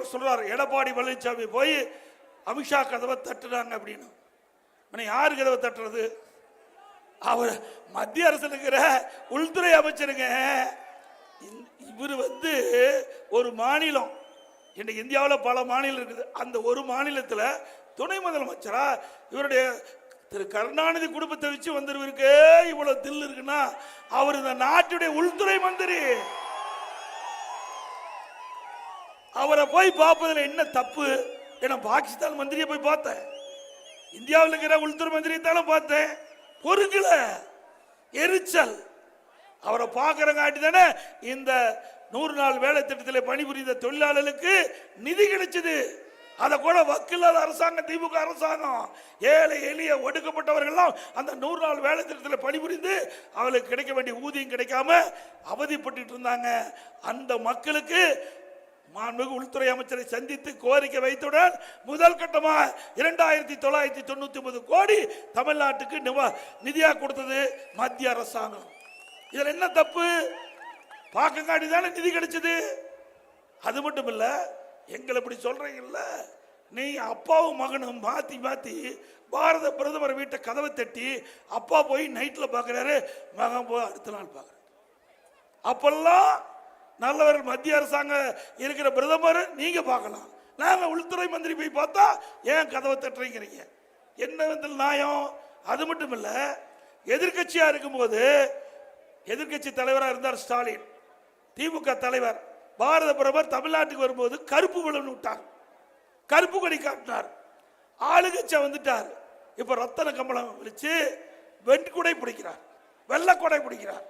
அவர் சொல்றாரு, எடப்பாடி பழனிசாமி போய் அமித்ஷா கதவை தட்டுறாங்க அப்படின்னு. யாரு கதவை தட்டுறது? அவர் மத்திய அரசு இருக்கிற உள்துறை அமைச்சருங்க. இவர் ஒரு மாநிலம், இன்னைக்கு இந்தியாவில் பல மாநிலம் இருக்குது, அந்த ஒரு மாநிலத்தில் துணை முதலமைச்சரா இவருடைய திரு கருணாநிதி குடும்பத்தை வச்சு வந்திருக்கு. இவ்வளவு தில் இருக்குன்னா அவர் இந்த நாட்டுடைய உள்துறை மந்திரி. அவரை போய் பார்ப்பதில் என்ன தப்பு? ஏன்னா பாகிஸ்தான் மந்திரியை போய் பார்த்தேன், இந்தியாவில் இருக்கிற உள்துறை மந்திரியை தானே பார்த்தேன். பொறுக்கல, எரிச்சல். அவரை பார்க்கறங்காட்டி தானே இந்த 100 நாள் வேலை திட்டத்தில் பணிபுரிந்த தொழிலாளர்களுக்கு நிதி கிடைச்சது. அதை கூட வக்கில்லாத அரசாங்கம், திமுக அரசாங்கம், ஏழை எளிய ஒடுக்கப்பட்டவர்கள்லாம் அந்த 100 நாள் வேலை திட்டத்தில் பணிபுரிந்து அவளுக்கு கிடைக்க வேண்டிய ஊதியம் கிடைக்காம அவதிப்பட்டு இருந்தாங்க. அந்த மக்களுக்கு மாண்புமிகு உள்துறை அமைச்சரை சந்தித்து கோரிக்கை வைத்துடன் முதல் கட்டமாக 2999 கோடி தமிழ்நாட்டுக்கு நிதியாக கொடுத்தது மத்திய அரசாங்கம். இதுல என்ன தப்பு? பார்க்கங்காட்டி தானே நிதி கிடைச்சது. அது மட்டும் இல்ல, எங்களை இப்படி சொல்றீங்கல்ல, நீ அப்பாவும் மகனும் மாத்தி மாத்தி பாரத பிரதமர் வீட்டை கதவை தட்டி அப்பா போய் நைட்ல பாக்குறாரு, மகன் போய் அடுத்த நாள் பாக்குறாரு. அப்பெல்லாம் நல்லவர் மத்திய அரசாங்கம் இருக்கிற பிரதமர் நீங்க பார்க்கலாம், நாங்க உள்துறை மந்திரி போய் பார்த்தா ஏன் கதவை தட்டுறீங்க? என்ன நியாயம்? அது மட்டும் இல்ல, எதிர்கட்சியா இருக்கும்போது எதிர்கட்சி தலைவராக இருந்தார் ஸ்டாலின், திமுக தலைவர். பாரத பிரதமர் தமிழ்நாட்டுக்கு வரும்போது கருப்பு பலூன் விட்டார், கருப்பு கொடி காட்டினார். ஆளுங்கட்சியா வந்துட்டார். இப்ப ரத்தன கம்பளம் விழிச்சு வெண்குடை பிடிக்கிறார், வெள்ளை கொடை பிடிக்கிறார்.